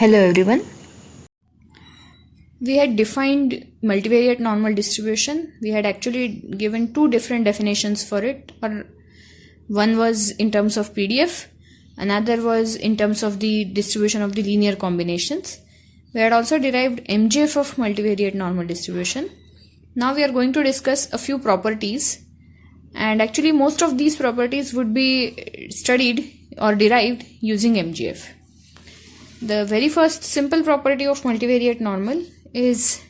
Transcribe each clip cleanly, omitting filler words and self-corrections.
Hello everyone. We had defined multivariate normal distribution. We had actually given two different definitions for it. One was in terms of PDF, another was in terms of the distribution of the linear combinations. We had also derived MGF of multivariate normal distribution. Now we are going to discuss a few properties, and actually most of these properties would be studied or derived using MGF. The very first simple property of multivariate normal is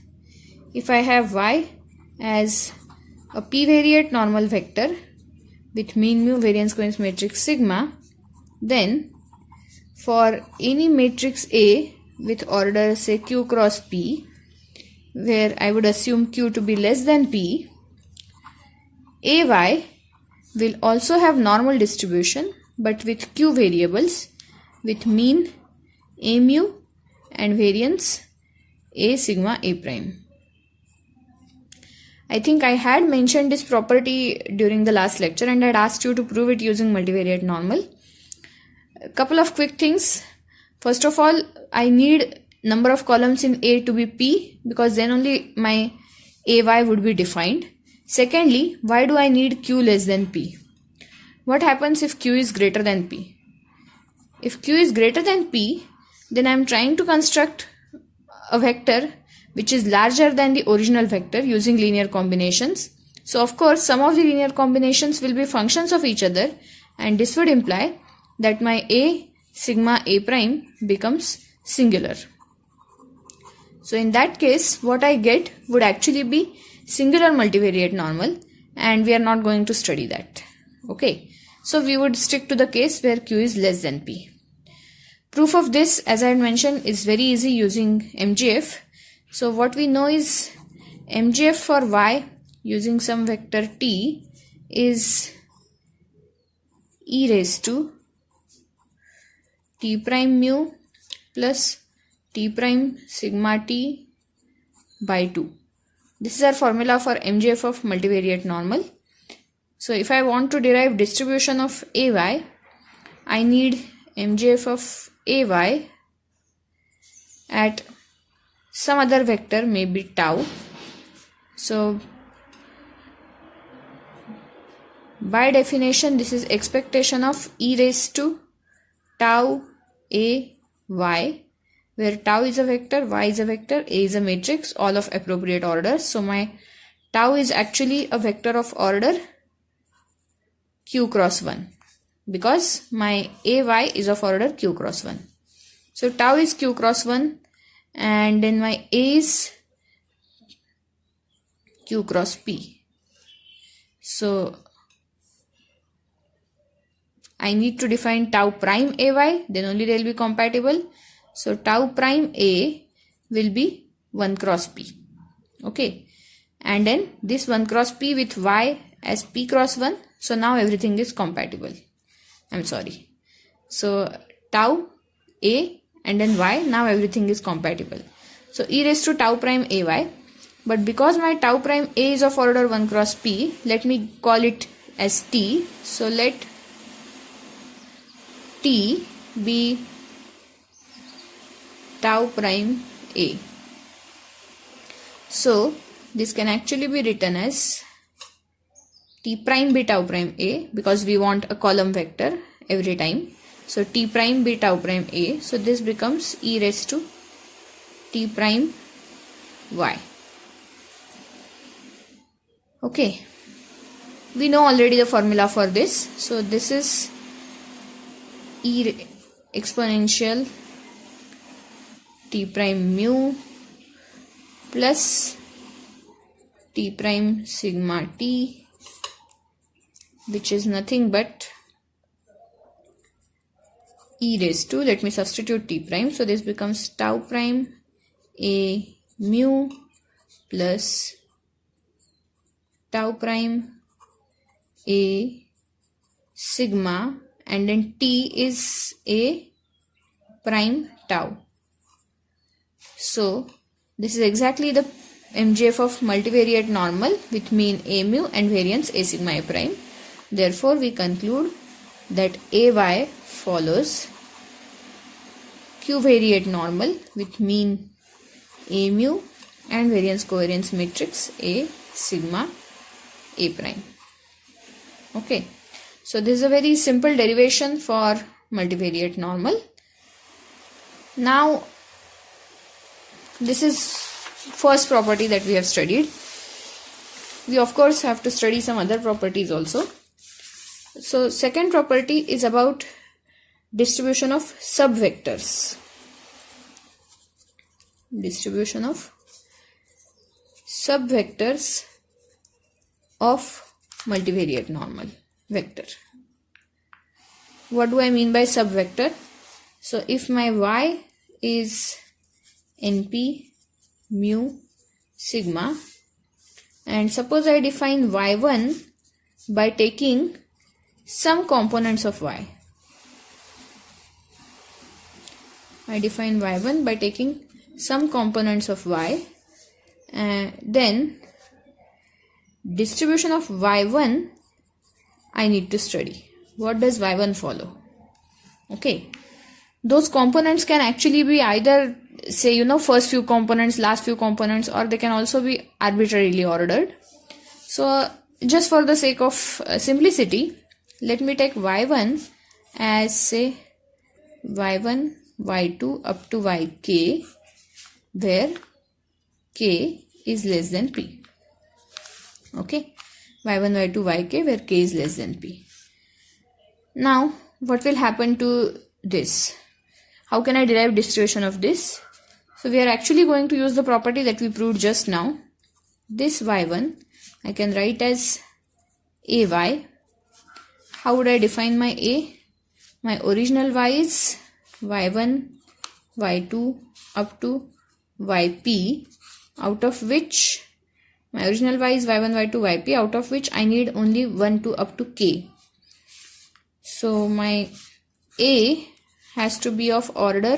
if I have y as a p-variate normal vector with mean mu variance covariance matrix sigma, then for any matrix A with order say q cross p, where I would assume q to be less than p, ay will also have normal distribution but with q variables with mean a mu and variance a sigma a prime. I think I had mentioned this property during the last lecture and I had asked you to prove it using multivariate normal. A couple of quick things. First of all, I need number of columns in A to be p because then only my ay would be defined. Secondly, why do I need q less than p? What happens if q is greater than p? If q is greater than p, then I am trying to construct a vector which is larger than the original vector using linear combinations. So of course some of the linear combinations will be functions of each other, and this would imply that my a sigma a prime becomes singular. So in that case what I get would actually be singular multivariate normal, and we are not going to study that. Okay, so we would stick to the case where q is less than p. Proof of this, as I had mentioned, is very easy using MGF. So what we know is MGF for y using some vector t is e raised to t prime mu plus t prime sigma t by 2. This is our formula for MGF of multivariate normal. So if I want to derive distribution of ay, I need MGF of ay at some other vector, maybe tau. So by definition this is expectation of e raised to tau a y, where tau is a vector, y is a vector, a is a matrix, all of appropriate order. So my tau is actually a vector of order q cross 1 because my ay is of order q cross 1. So tau is q cross 1 and then my a is q cross p. So I need to define tau prime ay, then only they will be compatible. So tau prime a will be 1 cross p. Okay, and then this 1 cross p with y as p cross 1. So now everything is compatible. So tau a and then y, now everything is compatible. So e raised to tau prime ay, but because my tau prime a is of order 1 cross p, let me call it as t. So let t be tau prime a. So this can actually be written as t prime be tau prime a because we want a column vector every time. So t prime be tau prime a. So this becomes e raised to t prime y. Okay, we know already the formula for this. So this is e exponential t prime mu plus t prime sigma t, which is nothing but e raised to, let me substitute t prime. So this becomes tau prime a mu plus tau prime a sigma, and then t is a prime tau. So this is exactly the MGF of multivariate normal with mean a mu and variance a sigma a prime. Therefore we conclude that ay follows q-variate normal with mean A mu and variance covariance matrix A sigma A prime. Okay, so this is a very simple derivation for multivariate normal. Now this is first property that we have studied. We of course have to study some other properties also. So second property is about distribution of subvectors. Distribution of subvectors of multivariate normal vector. What do I mean by subvector? So if my y is np mu sigma, and suppose I define y1 by taking some components of y. I define y1 by taking some components of y, and then distribution of y1 I need to study. What does y1 follow? Okay, those components can actually be either, say, first few components, last few components, or they can also be arbitrarily ordered. So just for the sake of simplicity, let me take y1 as, say, y1 y2 up to yk, where k is less than p. Okay, y1 y2 yk where k is less than p. Now what will happen to this? How can I derive distribution of this? So we are actually going to use the property that we proved just now. This y1 I can write as ay. How would I define my a? My original y is y1 y2 up to yp, out of which my original y is y1 y2 yp, out of which I need only 1 to up to k. So my a has to be of order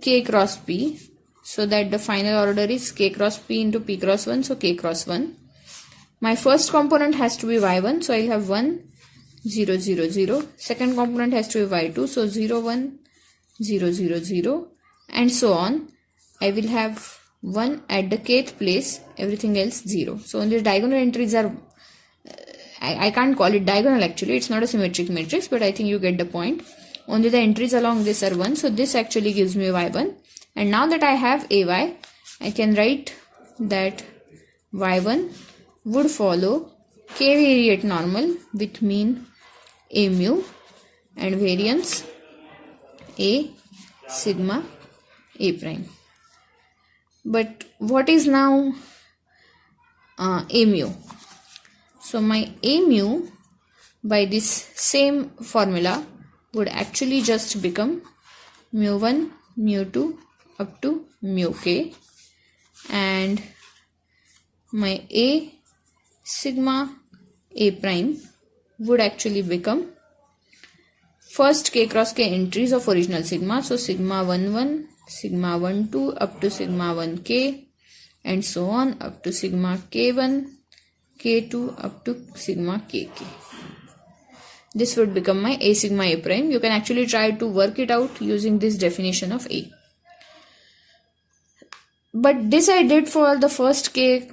k cross p, so that the final order is k cross p into p cross 1, so k cross 1. My first component has to be y1, so I'll have 1 0 0 0. Second component has to be y2, so 0 1 0 0 0, and so on. I will have 1 at the kth place, everything else 0. So only the diagonal entries are, I can't call it diagonal actually, it's not a symmetric matrix, but I think you get the point. Only the entries along this are 1, so this actually gives me y1. And now that I have ay, I can write that y1 would follow k-variate normal with mean A mu and variance A sigma A prime. But what is now A mu? So my A mu by this same formula would actually just become mu1 mu2 up to mu k, and my A sigma A prime would actually become first k cross k entries of original sigma, so sigma 1 1, sigma 1 2 up to sigma 1 k, and so on up to sigma k1 k2 up to sigma kk. This would become my A sigma A prime. You can actually try to work it out using this definition of A. But this I did for the first k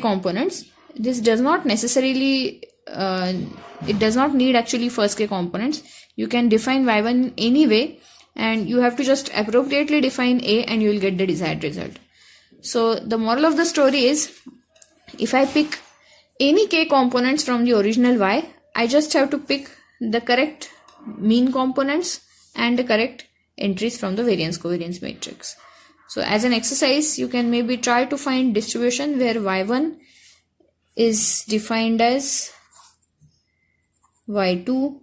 components. This does not necessarily, it does not need actually first k components. You can define y1 anyway, and you have to just appropriately define A and you will get the desired result. So the moral of the story is, if I pick any k components from the original y, I just have to pick the correct mean components and the correct entries from the variance covariance matrix. So as an exercise, you can maybe try to find distribution where y1 is defined as y2,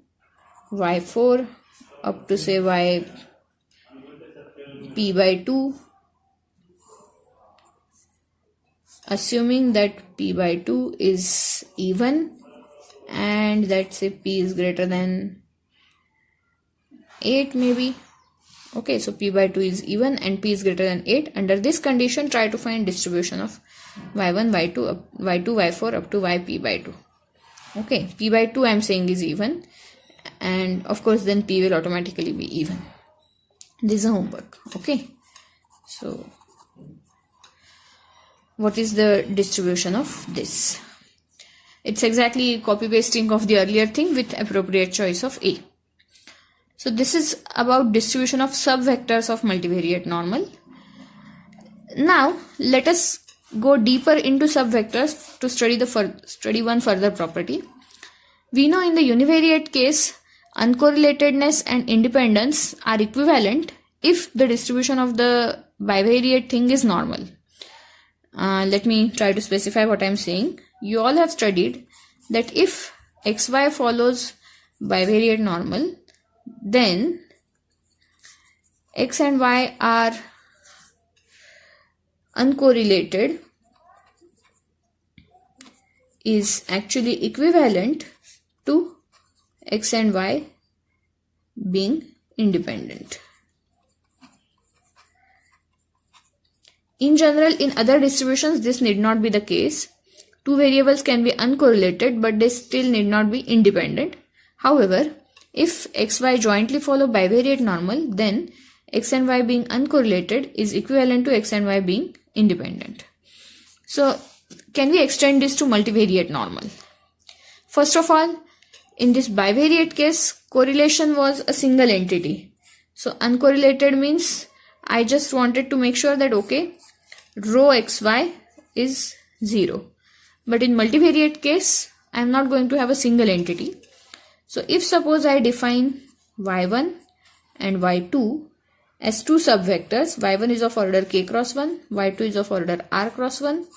y4 up to say y p by 2, assuming that p by 2 is even and that say p is greater than 8 maybe. Okay, so p by 2 is even and p is greater than 8. Under this condition, try to find distribution of y1, y2, y4 up to yp by 2. Okay, p by 2 I am saying is even, and of course then P will automatically be even. This is a homework. Okay, so what is the distribution of this? It's exactly copy pasting of the earlier thing with appropriate choice of A. So this is about distribution of subvectors of multivariate normal. Now let us go deeper into subvectors to study one further property. We know in the univariate case, uncorrelatedness and independence are equivalent if the distribution of the bivariate thing is normal. Let me try to specify what I am saying. You all have studied that if xy follows bivariate normal, then x and y are uncorrelated is actually equivalent to x and y being independent. In general, in other distributions, this need not be the case. Two variables can be uncorrelated, but they still need not be independent. However, if xy jointly follow bivariate normal, then x and y being uncorrelated is equivalent to x and y being independent. So, can we extend this to multivariate normal? First of all, in this bivariate case, correlation was a single entity. So, uncorrelated means I just wanted to make sure that okay, rho xy is 0. But in multivariate case, I am not going to have a single entity. So if suppose I define y1 and y2 as two subvectors, y1 is of order k cross 1, y2 is of order r cross 1.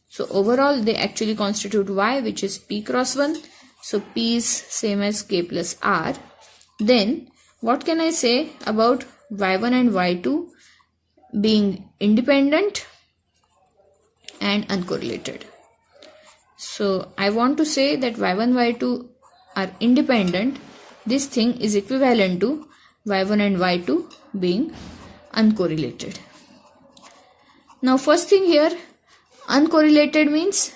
So overall they actually constitute y, which is p cross 1. So p is same as k plus r. Then what can I say about y1 and y2 being independent and uncorrelated? So I want to say that y1, y2 are independent. This thing is equivalent to y1 and y2 being uncorrelated. Now first thing here, uncorrelated means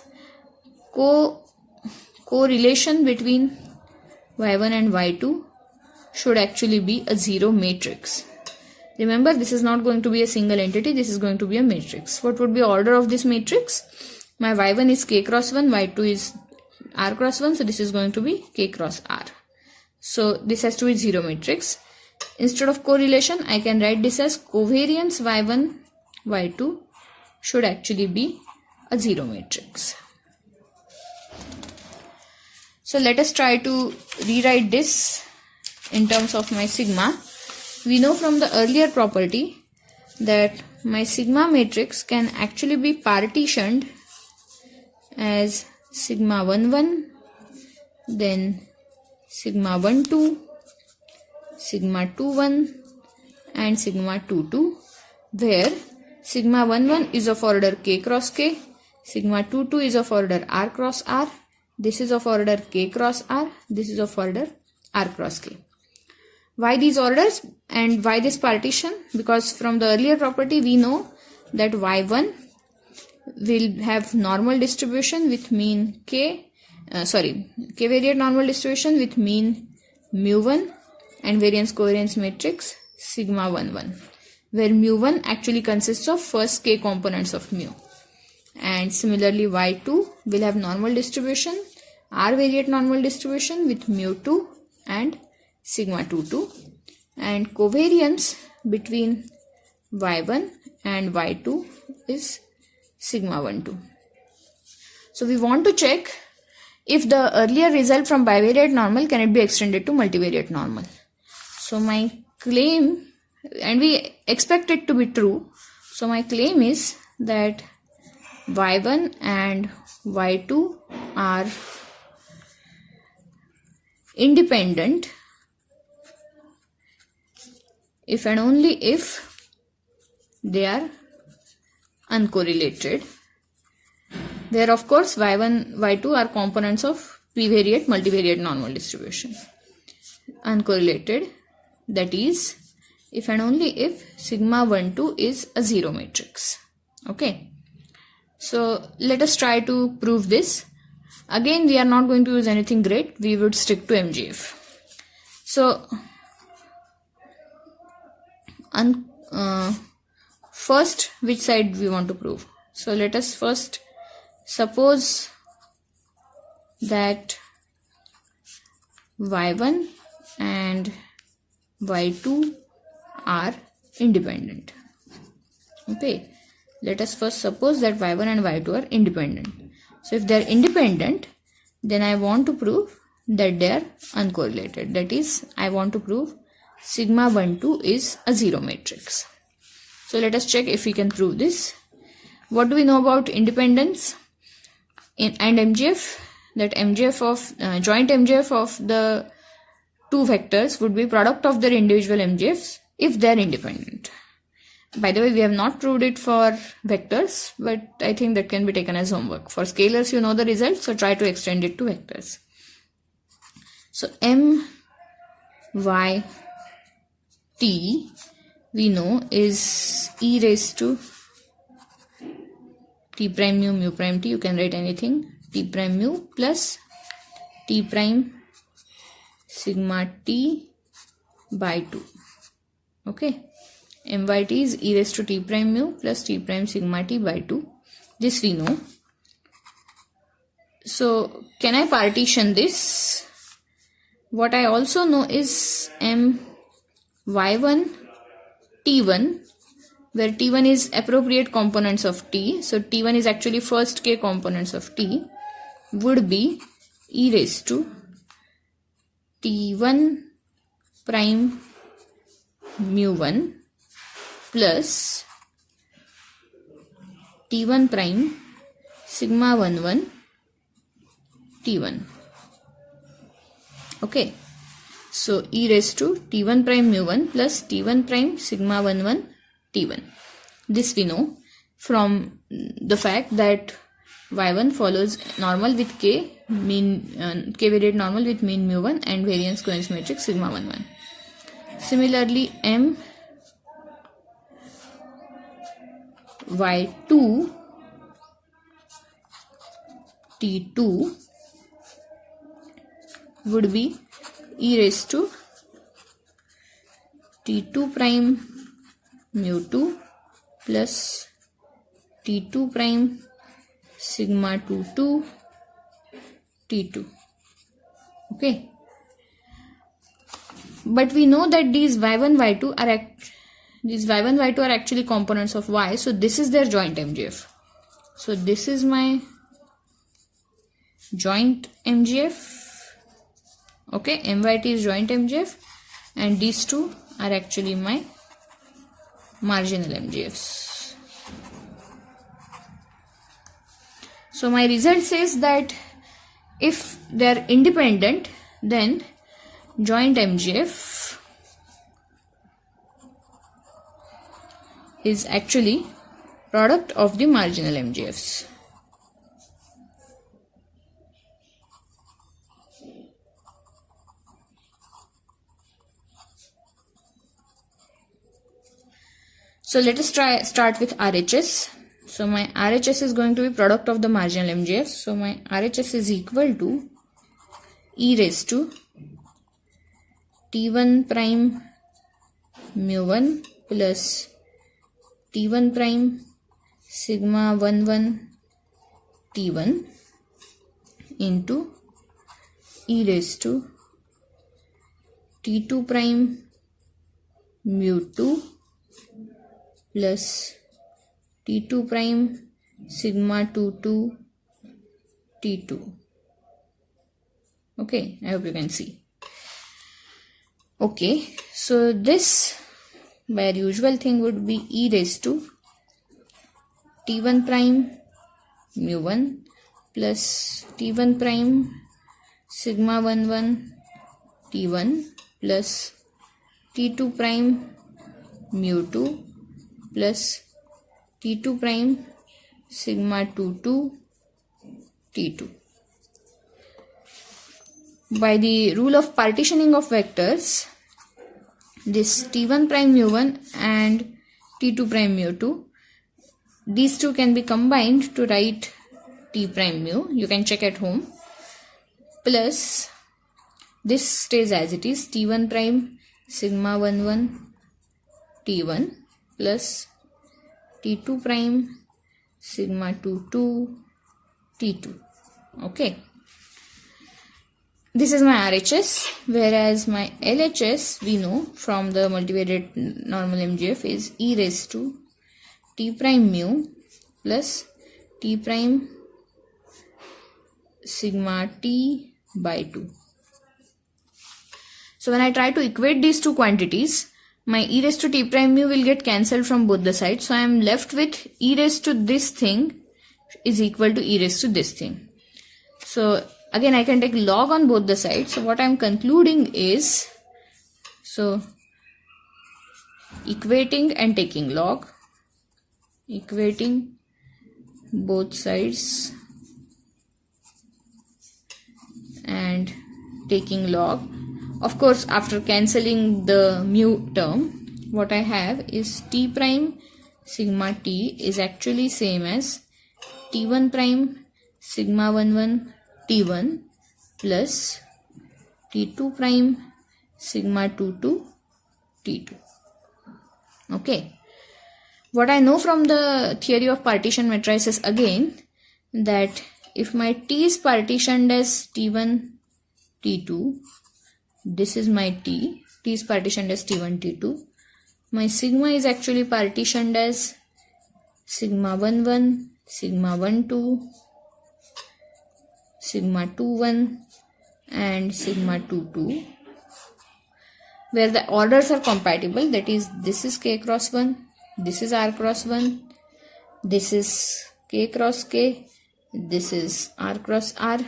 correlation between y1 and y2 should actually be a zero matrix. Remember, this is not going to be a single entity, this is going to be a matrix. What would be order of this matrix? My y1 is k cross 1, y2 is r cross 1, so this is going to be k cross r. So this has to be zero matrix. Instead of correlation, I can write this as covariance y1, y2 should actually be a zero matrix. So let us try to rewrite this in terms of my sigma. We know from the earlier property that my sigma matrix can actually be partitioned as sigma 1 1, then sigma 1 2, sigma 2 1 and sigma 2 2, where sigma 1 1 is of order k cross k, sigma 2 2 is of order r cross r, this is of order k cross r, this is of order r cross k. Why these orders and why this partition? Because from the earlier property we know that y1 will have normal distribution with mean k-variate normal distribution with mean mu1 and variance covariance matrix sigma 1 1, where mu1 actually consists of first k components of mu. And similarly y2 will have normal distribution, r-variate normal distribution with mu2 and sigma 2 2, and covariance between y1 and y2 is sigma 1 2. So we want to check if the earlier result from bivariate normal can it be extended to multivariate normal. So my claim, and we expect it to be true, so my claim is that y1 and y2 are independent if and only if they are uncorrelated, where of course y1, y2 are components of p-variate multivariate normal distribution. Uncorrelated, that is if and only if sigma 1 2 is a zero matrix. Okay, so let us try to prove this. Again, we are not going to use anything great, we would stick to MGF. So first, which side we want to prove? So let us first suppose that y1 and y2 are independent. Okay, let us first suppose that y1 and y2 are independent. So if they are independent, then I want to prove that they are uncorrelated. That is, I want to prove sigma 1 2 is a zero matrix. So let us check if we can prove this. What do we know about independence and MGF? That MGF of joint MGF of the two vectors would be product of their individual MGFs if they are independent. By the way, we have not proved it for vectors, but I think that can be taken as homework. For scalars, you know the result, so try to extend it to vectors. So M, Y, T, we know is e raised to T prime mu, mu prime T. You can write anything. T prime mu plus T prime sigma T by 2. Okay. MYT is e raised to T prime mu plus T prime sigma T by 2. This we know. So can I partition this? What I also know is M y1 T1, where T1 is appropriate components of T. So T1 is actually first k components of T, would be e raised to T1 prime mu 1 plus T1 prime sigma 1 1 T1. Okay, so e raised to T1 prime mu 1 plus T1 prime sigma 1 1 T1. This we know from the fact that y1 follows normal with k, mean k variate normal with mean mu 1 and variance coherence matrix sigma 1 1. Similarly, M y2 T2 would be e raised to T2 prime mu 2 plus T2 prime sigma 2 2 T2. Okay, but we know that these y1 y2 are actually components of y, so this is their joint MGF. So this is my joint MGF. Okay, MYT is joint MGF and these two are actually my marginal MGFs. So my result says that if they are independent, then joint MGF is actually product of the marginal MGFs. So let us start with RHS. So my RHS is going to be product of the marginal MGFs. So my RHS is equal to e raised to T1 prime mu 1 plus T1 prime sigma 1 1 T1 into e raised to T2 prime mu 2 plus T2 prime sigma 2 2 T2. Okay, I hope you can see. Okay, so this by usual thing would be e raised to T1 prime mu 1 plus T1 prime sigma 1 1 T1 plus T2 prime mu 2 plus T2 prime sigma 2 2 T2. By the rule of partitioning of vectors, this T1 prime mu 1 and T2 prime mu 2, these two can be combined to write T prime mu. You can check at home. Plus this stays as it is, T1 prime sigma 1 1 T1 plus T2 prime sigma 2 2 T2. Okay. This is my RHS, whereas my LHS we know from the multivariate normal MGF is e raised to T prime mu plus T prime sigma T by 2. So when I try to equate these two quantities, my e raised to T prime mu will get cancelled from both the sides. So I am left with e raised to this thing is equal to e raised to this thing. So again I can take log on both the sides. So what I am concluding is, so equating and taking log, equating both sides and taking log. Of course, after cancelling the mu term, what I have is T prime sigma T is actually same as T1 prime sigma 1 1 T1 plus T2 prime sigma 2 2 T2. Okay. What I know from the theory of partition matrices again, that if my T is partitioned as T1 T2, this is my T is partitioned as T1 T2, my sigma is actually partitioned as sigma 1 1 sigma 1 2 sigma 2 1 and sigma 2 2, where the orders are compatible, that is this is k cross 1, this is r cross 1, this is k cross k, this is r cross r.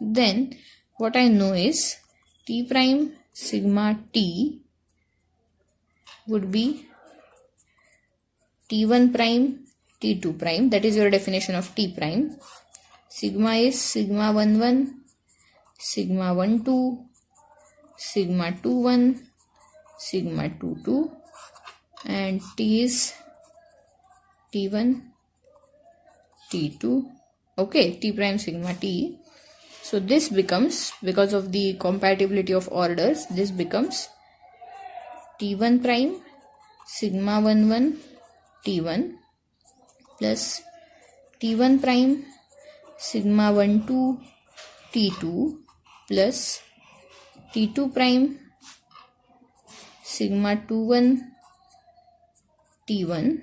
Then what I know is T prime sigma T would be T1 prime T2 prime, that is your definition of T prime. Sigma is sigma 1 1 sigma 1 2 sigma 2 1 sigma 2 2, and T is T1 T2. Okay, T prime sigma T. So this becomes, because of the compatibility of orders, this becomes T1 prime sigma 1 1 T1 plus T1 prime sigma 1 2 T2 plus T2 prime sigma 2 1 T1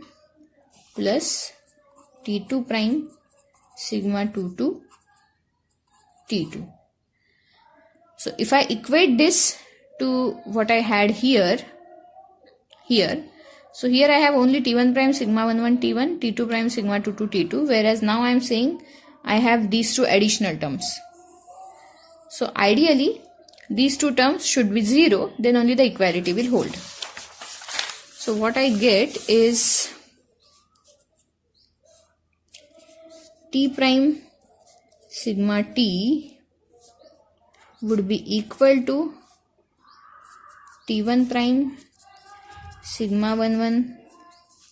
plus T2 prime sigma 2 2 T2. So if I equate this to what I had here, so here I have only T1 prime sigma 1 1 T1, T2 prime sigma 2 2 T2, whereas now I am saying I have these two additional terms. So ideally these two terms should be 0, then only the equality will hold. So what I get is T prime sigma T would be equal to T1 prime sigma 1 1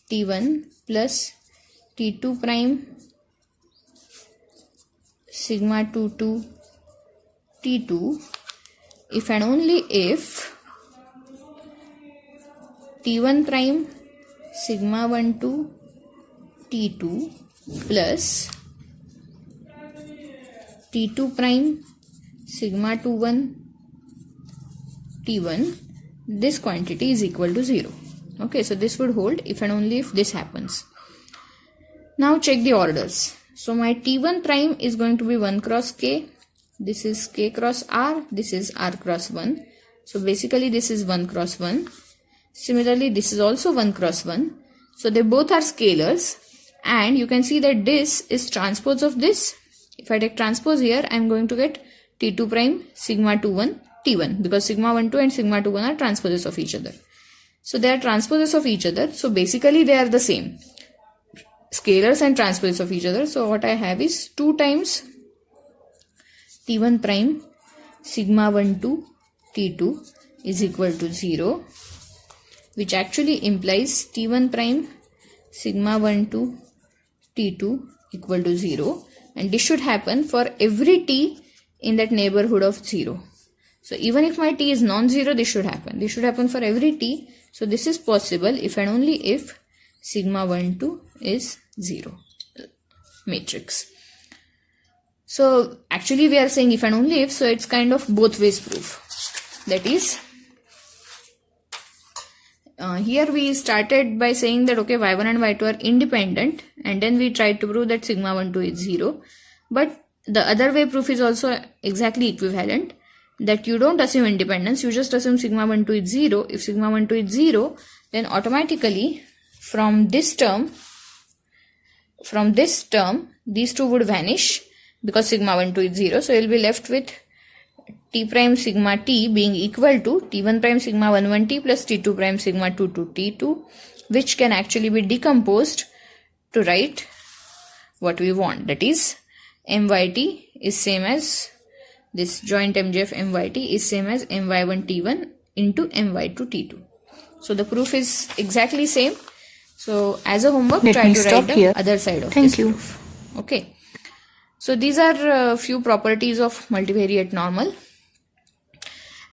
T1 plus T2 prime sigma 2 2 T2 if and only if T1 prime sigma 1 2 T2 plus T2 prime sigma 2 1 T1, this quantity is equal to 0. Okay, so this would hold if and only if this happens. Now check the orders. So my T1 prime is going to be 1 cross k, this is k cross r, this is r cross 1. So basically this is 1 cross 1. Similarly this is also 1 cross 1. So they both are scalars, and you can see that this is transpose of this. If I take transpose here, I am going to get T2 prime sigma 2 1 T1, because sigma 1 2 and sigma 2 1 are transposes of each other. So they are transposes of each other. So basically they are the same, scalars and transposes of each other. So what I have is 2 times T1 prime sigma 1 2 T2 is equal to 0, which actually implies T1 prime sigma 1 2 T2 equal to 0, and this should happen for every T in that neighborhood of 0. So even if my t is non-zero, this should happen. This should happen for every t. So this is possible if and only if sigma 1, 2 is 0 matrix. So actually we are saying if and only if, so it's kind of both ways proof. That is, here we started by saying that okay, y1 and y2 are independent, and then we tried to prove that sigma 1, 2 is 0. But the other way proof is also exactly equivalent, that you don't assume independence, you just assume sigma 1, 2 is 0. If sigma 1, 2 is 0, then automatically from this term, these two would vanish because sigma 1, 2 is 0. So you'll be left with t prime sigma t being equal to t1 prime sigma 1, 1 t plus t2 prime sigma 2, 2 t2, which can actually be decomposed to write what we want. That is, myt is same as this joint MJF myt is same as my1 t1 into my2 t2. So the proof is exactly same. So as a homework, try to write the other side of this proof. Okay. So these are a few properties of multivariate normal.